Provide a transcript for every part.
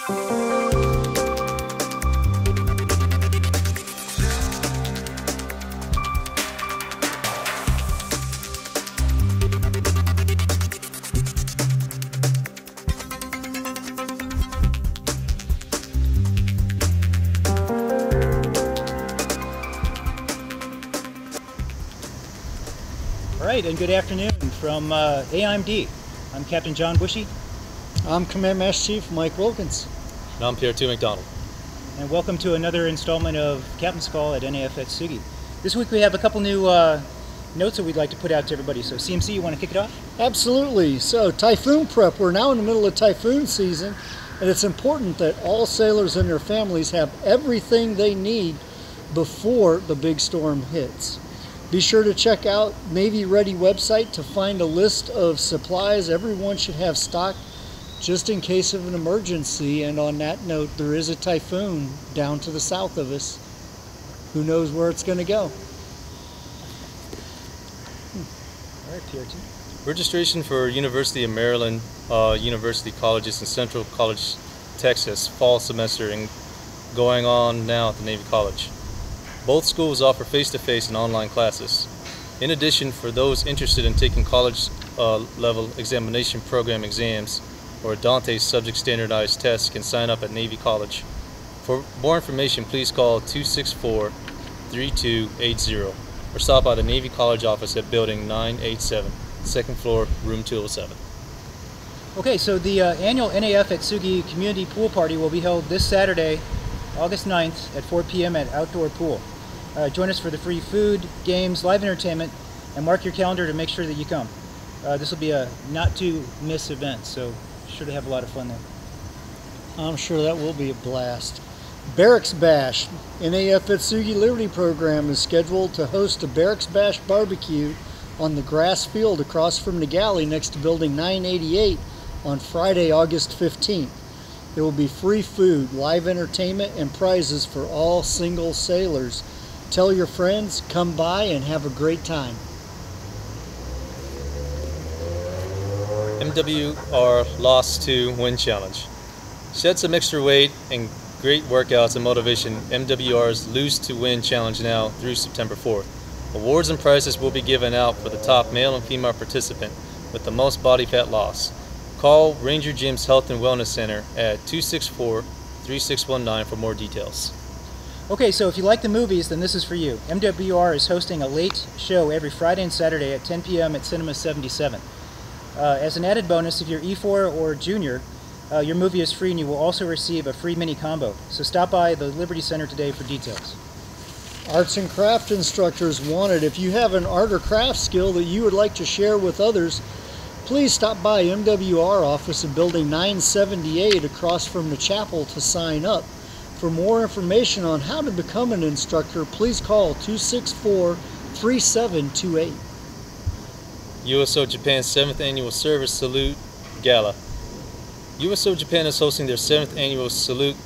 All right, and good afternoon from AIMD. I'm Captain John Bushy. I'm Command Master Chief Mike Wilkins. And I'm PR2 Mcdonald. And welcome to another installment of Captain's Call at NAF Atsugi. This week we have a couple new notes that we'd like to put out to everybody. So CMC, you want to kick it off? Absolutely. So typhoon prep. We're now in the middle of typhoon season, and it's important that all sailors and their families have everything they need before the big storm hits. Be sure to check out Navy Ready website to find a list of supplies everyone should have stocked just in case of an emergency. And on that note, there is a typhoon down to the south of us. Who knows where it's going to go? All right, PR2. Registration for University of Maryland, University Colleges in Central College, Texas, fall semester and going on now at the Navy College. Both schools offer face-to-face and online classes. In addition, for those interested in taking college level examination program exams or Dante's subject standardized tests can sign up at Navy College. For more information, please call 264-3280 or stop by the Navy College office at Building 987, second floor, room 207. Okay, so the annual NAF Atsugi Community Pool Party will be held this Saturday, August 9th at 4 p.m. at Outdoor Pool. Join us for the free food, games, live entertainment, and mark your calendar to make sure that you come. This will be a not-to-miss event, so sure to have a lot of fun there. I'm sure that will be a blast. Barracks Bash. NAF Atsugi Liberty Program is scheduled to host a Barracks Bash barbecue on the grass field across from the galley next to Building 988 on Friday, August 15th. There will be free food, live entertainment, and prizes for all single sailors. Tell your friends, come by, and have a great time. MWR Lost to Win Challenge. Shed some extra weight and great workouts and motivation. MWR's Lose to Win Challenge now through September 4th. Awards and prizes will be given out for the top male and female participant with the most body fat loss. Call Ranger Gym's Health and Wellness Center at 264-3619 for more details. Okay, so if you like the movies, then this is for you. MWR is hosting a late show every Friday and Saturday at 10 p.m. at Cinema 77. As an added bonus, if you're E4 or Junior, your movie is free and you will also receive a free mini combo. So stop by the Liberty Center today for details. Arts and craft instructors wanted. If you have an art or craft skill that you would like to share with others, please stop by MWR office in Building 978 across from the chapel to sign up. For more information on how to become an instructor, please call 264-3728. USO Japan's 7th Annual Service Salute Gala. USO Japan is hosting their 7th Annual Salute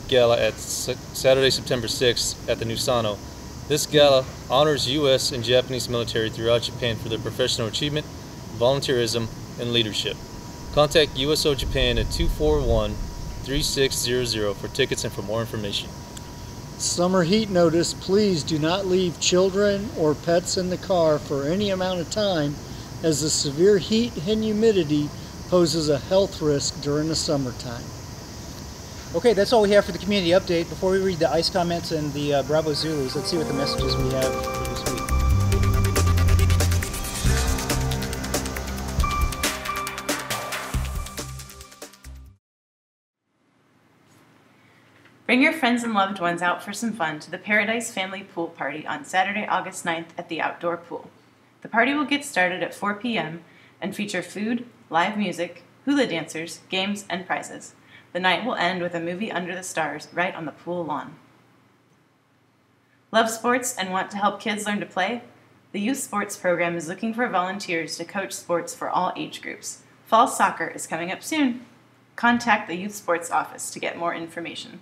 Gala at Saturday, September 6th at the Nusano. This gala honors U.S. and Japanese military throughout Japan for their professional achievement, volunteerism, and leadership. Contact USO Japan at 241-3600 for tickets and for more information. Summer heat notice. Please do not leave children or pets in the car for any amount of time, as the severe heat and humidity poses a health risk during the summertime. Okay, that's all we have for the community update. Before we read the ICE comments and the Bravo Zulus, let's see what the messages we have for this week. Bring your friends and loved ones out for some fun to the Paradise Family Pool Party on Saturday, August 9th at the Outdoor Pool. The party will get started at 4 p.m. and feature food, live music, hula dancers, games, and prizes. The night will end with a movie under the stars right on the pool lawn. Love sports and want to help kids learn to play? The Youth Sports Program is looking for volunteers to coach sports for all age groups. Fall soccer is coming up soon. Contact the Youth Sports Office to get more information.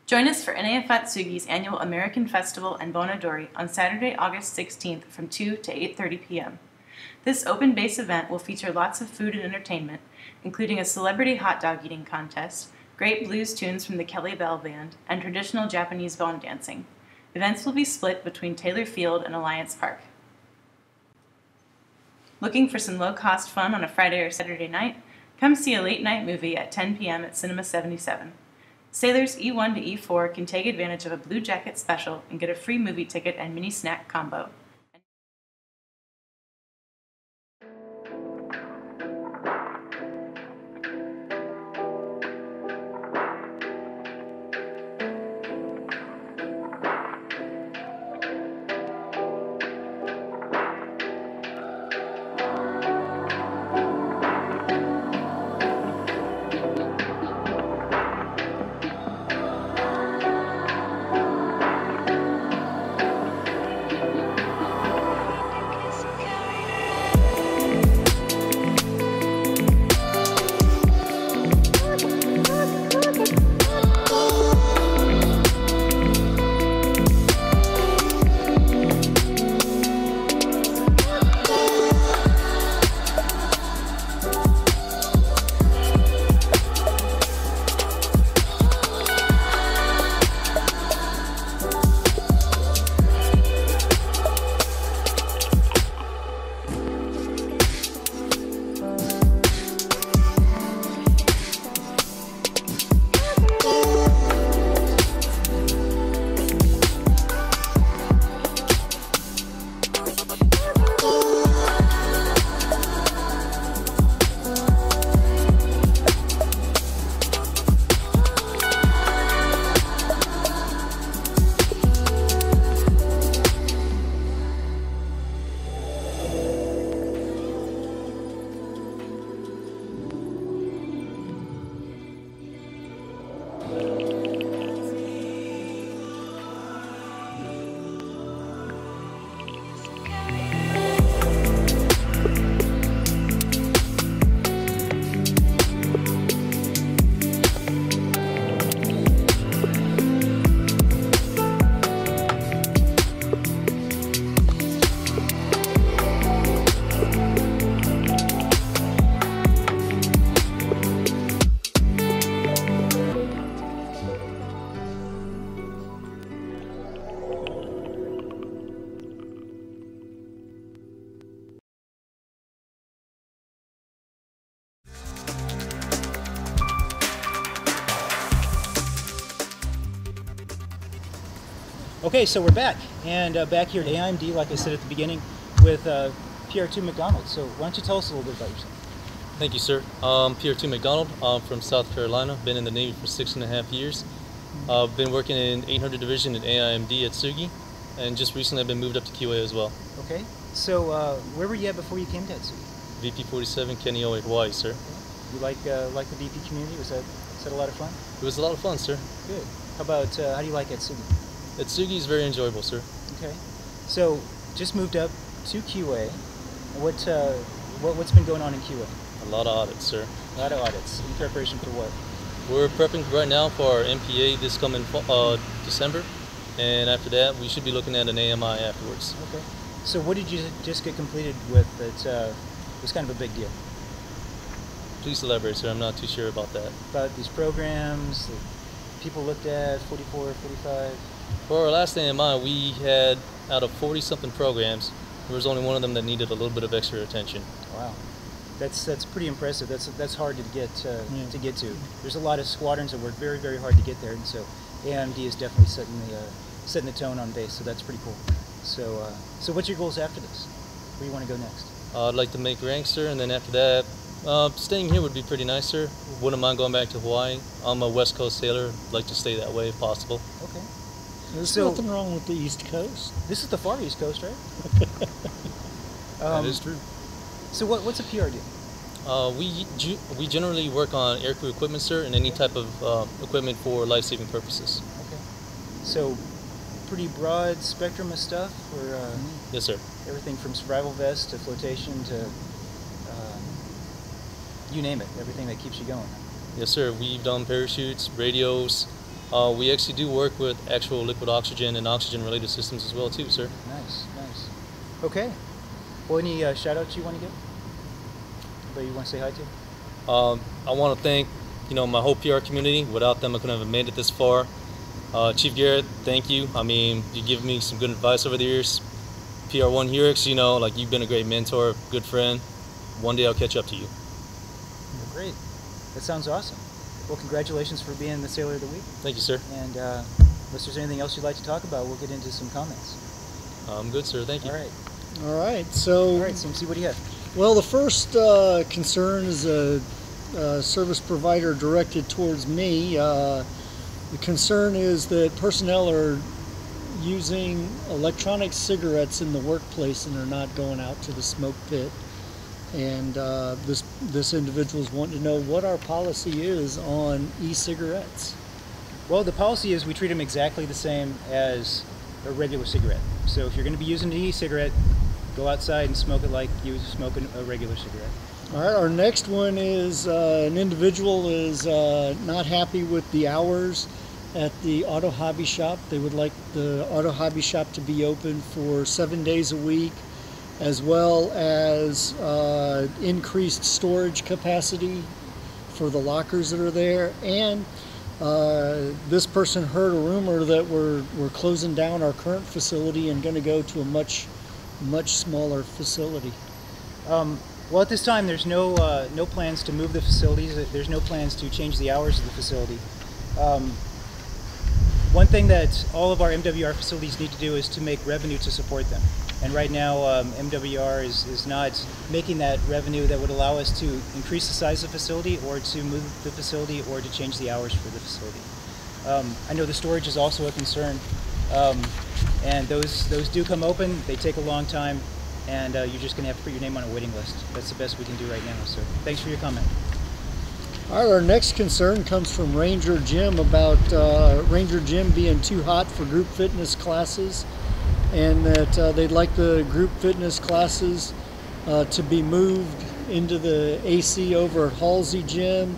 Join us for NAF Atsugi's annual American Festival and Bonadori on Saturday, August 16th from 2 to 8:30 p.m. This open base event will feature lots of food and entertainment, including a celebrity hot dog eating contest, great blues tunes from the Kelly Bell Band, and traditional Japanese bone dancing. Events will be split between Taylor Field and Alliance Park. Looking for some low-cost fun on a Friday or Saturday night? Come see a late-night movie at 10 p.m. at Cinema 77. Sailors E1 to E4 can take advantage of a Blue Jacket special and get a free movie ticket and mini snack combo. Okay, so we're back, and back here at AIMD, like I said at the beginning, with PR2 Mcdonald. So why don't you tell us a little bit about yourself? Thank you, sir. PR2 Mcdonald. I'm from South Carolina. Been in the Navy for 6.5 years. Been working in 800 Division at AIMD at Atsugi, and just recently I've been moved up to QA as well. Okay, so where were you at before you came to Atsugi? VP 47, Kaneohe, Hawaii, sir. Okay. You like the VP community? Was that a lot of fun? It was a lot of fun, sir. Good. How about how do you like Atsugi? Atsugi is very enjoyable, sir. Okay, so just moved up to QA. What's been going on in QA? A lot of audits, sir. A lot of audits. In preparation for what? We're prepping right now for our MPA this coming December, and after that we should be looking at an AMI afterwards. Okay. So what did you just get completed with that was kind of a big deal? Please elaborate, sir. I'm not too sure about that. About these programs that people looked at, 44, 45? For our last AMI, we had, out of 40-something programs, there was only one of them that needed a little bit of extra attention. Wow. That's pretty impressive. That's hard to get to. There's a lot of squadrons that work very, very hard to get there, and so AIMD is definitely setting the tone on base. So that's pretty cool. So so what's your goals after this? Where do you want to go next? I'd like to make rank, sir, and then after that, staying here would be pretty nice, sir. Wouldn't mind going back to Hawaii. I'm a West Coast sailor. I'd like to stay that way if possible. Okay. There's nothing wrong with the East Coast. This is the far East Coast, right? That is true. So what's a PR do? We generally work on aircrew equipment, sir, and any type of equipment for life-saving purposes. Okay. So pretty broad spectrum of stuff, or yes, sir. Everything from survival vests to flotation to you name it. Everything that keeps you going. Yes, sir. We've done parachutes, radios. We actually do work with actual liquid oxygen and oxygen-related systems as well, too, sir. Nice, nice. Okay. Well, any shout outs you want to give? Anybody you want to say hi to? I want to thank, my whole PR community. Without them, I couldn't have made it this far. Chief Garrett, thank you. I mean, you give me some good advice over the years. PR1 Hurix, you've been a great mentor, good friend. One day I'll catch up to you. Well, great. That sounds awesome. Well, congratulations for being the Sailor of the Week. Thank you, sir. And unless there's anything else you'd like to talk about, we'll get into some comments. I'm good, sir. Thank you. All right. All right. So CMC, what do you have? Well, the first concern is a service provider directed towards me. The concern is that personnel are using electronic cigarettes in the workplace and they're not going out to the smoke pit. And this individual is wanting to know what our policy is on e-cigarettes. Well, the policy is we treat them exactly the same as a regular cigarette. So if you're going to be using an e-cigarette, go outside and smoke it like you would smoke a regular cigarette. All right, our next one is an individual is not happy with the hours at the auto hobby shop. They would like the auto hobby shop to be open for 7 days a week, as well as increased storage capacity for the lockers that are there. And this person heard a rumor that we're closing down our current facility and going to go to a much smaller facility. Well, at this time, there's no plans to move the facilities. There's no plans to change the hours of the facility. One thing that all of our MWR facilities need to do is to make revenue to support them. And right now, MWR is not making that revenue that would allow us to increase the size of the facility or to move the facility or to change the hours for the facility. I know the storage is also a concern, and those do come open. They take a long time, and you're just going to have to put your name on a waiting list. That's the best we can do right now. So thanks for your comment. All right, our next concern comes from Ranger Jim about Ranger Jim being too hot for group fitness classes, and that they'd like the group fitness classes to be moved into the AC over at Halsey Gym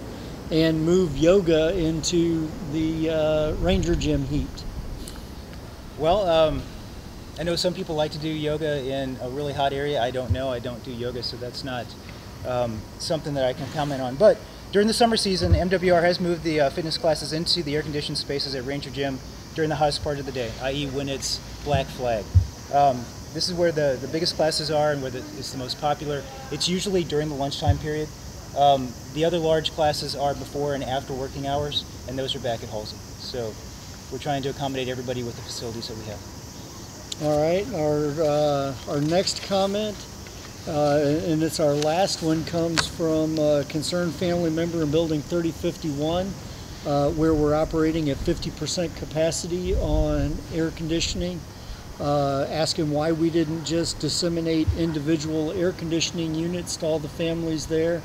and move yoga into the Ranger Gym heat. Well, I know some people like to do yoga in a really hot area. I don't know. I don't do yoga, so that's not something that I can comment on. But during the summer season, MWR has moved the fitness classes into the air-conditioned spaces at Ranger Gym during the hottest part of the day, i.e. when it's black flag. This is where the biggest classes are and where it's the most popular. It's usually during the lunchtime period. The other large classes are before and after working hours, and those are back at Halsey. So we're trying to accommodate everybody with the facilities that we have. All right, our next comment, and it's our last one, comes from a concerned family member in building 3051, where we're operating at 50% capacity on air conditioning, asking why we didn't just disseminate individual air conditioning units to all the families there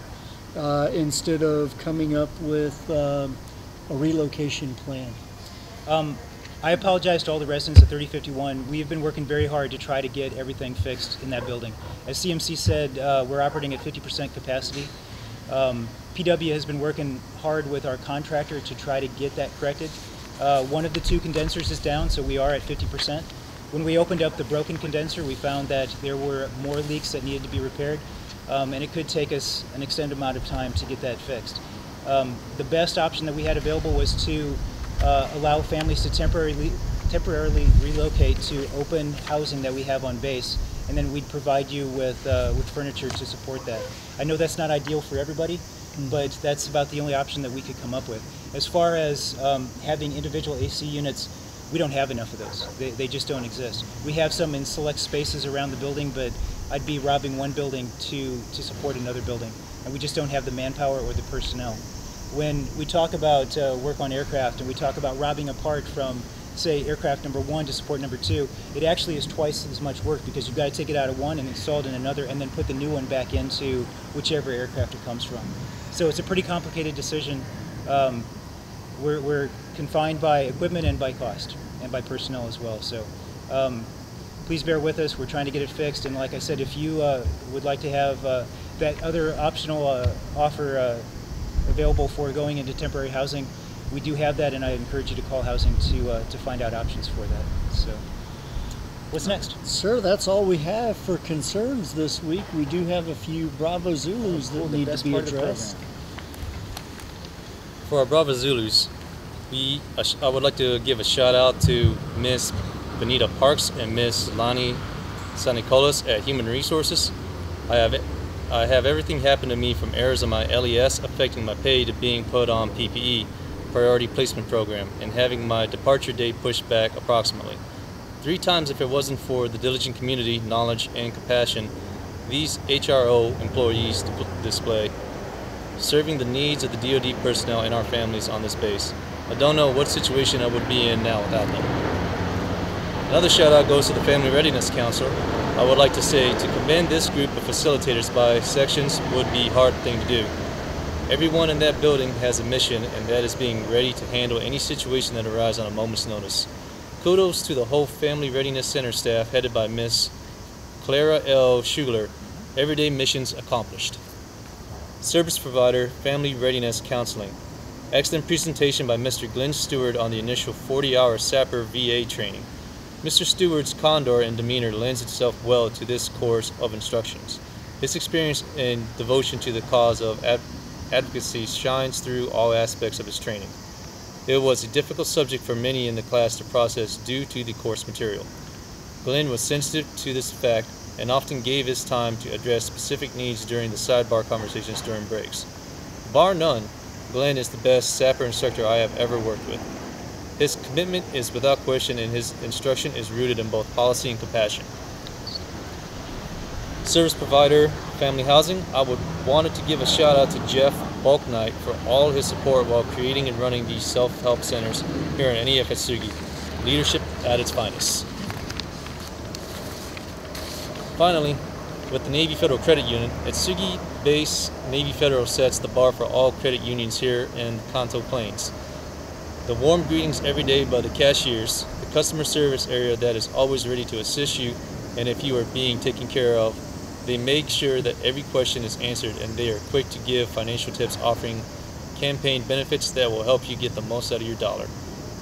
instead of coming up with a relocation plan. I apologize to all the residents at 3051. We have been working very hard to try to get everything fixed in that building. As CMC said, we're operating at 50% capacity. PW has been working hard with our contractor to try to get that corrected. One of the two condensers is down, so we are at 50%. When we opened up the broken condenser, we found that there were more leaks that needed to be repaired, and it could take us an extended amount of time to get that fixed. The best option that we had available was to allow families to temporarily relocate to open housing that we have on base, and then we'd provide you with furniture to support that. I know that's not ideal for everybody, but that's about the only option that we could come up with. As far as having individual AC units, we don't have enough of those. They just don't exist. We have some in select spaces around the building, but I'd be robbing one building to support another building, and we just don't have the manpower or the personnel. When we talk about work on aircraft and we talk about robbing a part from, say, aircraft number 1 to support number 2, it actually is twice as much work because you've got to take it out of one and install it in another and then put the new one back into whichever aircraft it comes from. So it's a pretty complicated decision. We're confined by equipment and by cost and by personnel as well. So please bear with us. We're trying to get it fixed. And like I said, if you would like to have that other optional offer available for going into temporary housing, we do have that, and I encourage you to call housing to find out options for that. So, What's next? Sir, that's all we have for concerns this week. We do have a few Bravo Zulus that need to be addressed. For our Bravo Zulus, I would like to give a shout out to Miss Benita Parks and Miss Lani Sanicolas at Human Resources. I have everything happen to me from errors on my LES affecting my pay to being put on PPE, Priority Placement Program, and having my departure date pushed back approximately 3 times. If it wasn't for the diligent community, knowledge, and compassion these HRO employees display, serving the needs of the DoD personnel and our families on this base, I don't know what situation I would be in now without them. Another shout out goes to the Family Readiness Council. I would like to say to commend this group of facilitators by sections would be a hard thing to do. Everyone in that building has a mission, and that is being ready to handle any situation that arises on a moment's notice. Kudos to the whole Family Readiness Center staff headed by Miss Clara L. Schugler. Everyday missions accomplished. Service Provider Family Readiness Counseling. Excellent presentation by Mr. Glenn Stewart on the initial 40-hour SAPR VA training. Mr. Stewart's candor and demeanor lends itself well to this course of instructions. His experience and devotion to the cause of advocacy shines through all aspects of his training. It was a difficult subject for many in the class to process due to the course material. Glenn was sensitive to this fact and often gave his time to address specific needs during the sidebar conversations during breaks. Bar none, Glenn is the best SAPR instructor I have ever worked with. His commitment is without question, and his instruction is rooted in both policy and compassion. Service Provider Family Housing, I would wanted to give a shout out to Jeff Balknight for all his support while creating and running these self-help centers here in NEF Atsugi. Leadership at its finest. Finally, with the Navy Federal Credit Union, Atsugi Base Navy Federal sets the bar for all credit unions here in the Kanto Plains. The warm greetings every day by the cashiers, the customer service area that is always ready to assist you, and if you are being taken care of, they make sure that every question is answered, and they are quick to give financial tips offering campaign benefits that will help you get the most out of your dollar.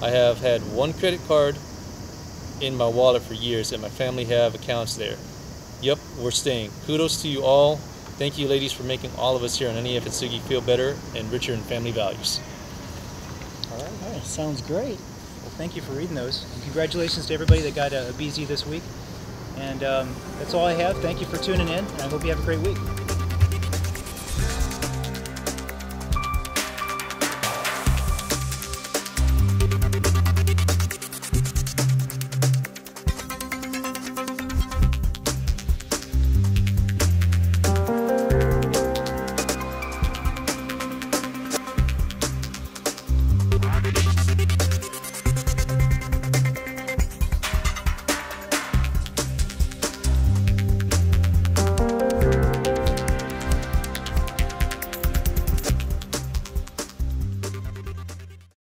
I have had one credit card in my wallet for years, and my family have accounts there. Yep, we're staying. Kudos to you all. Thank you, ladies, for making all of us here on NEF Atsugi feel better and richer in family values. All right, sounds great. Well, thank you for reading those. And congratulations to everybody that got a BZ this week. And that's all I have. Thank you for tuning in, and I hope you have a great week.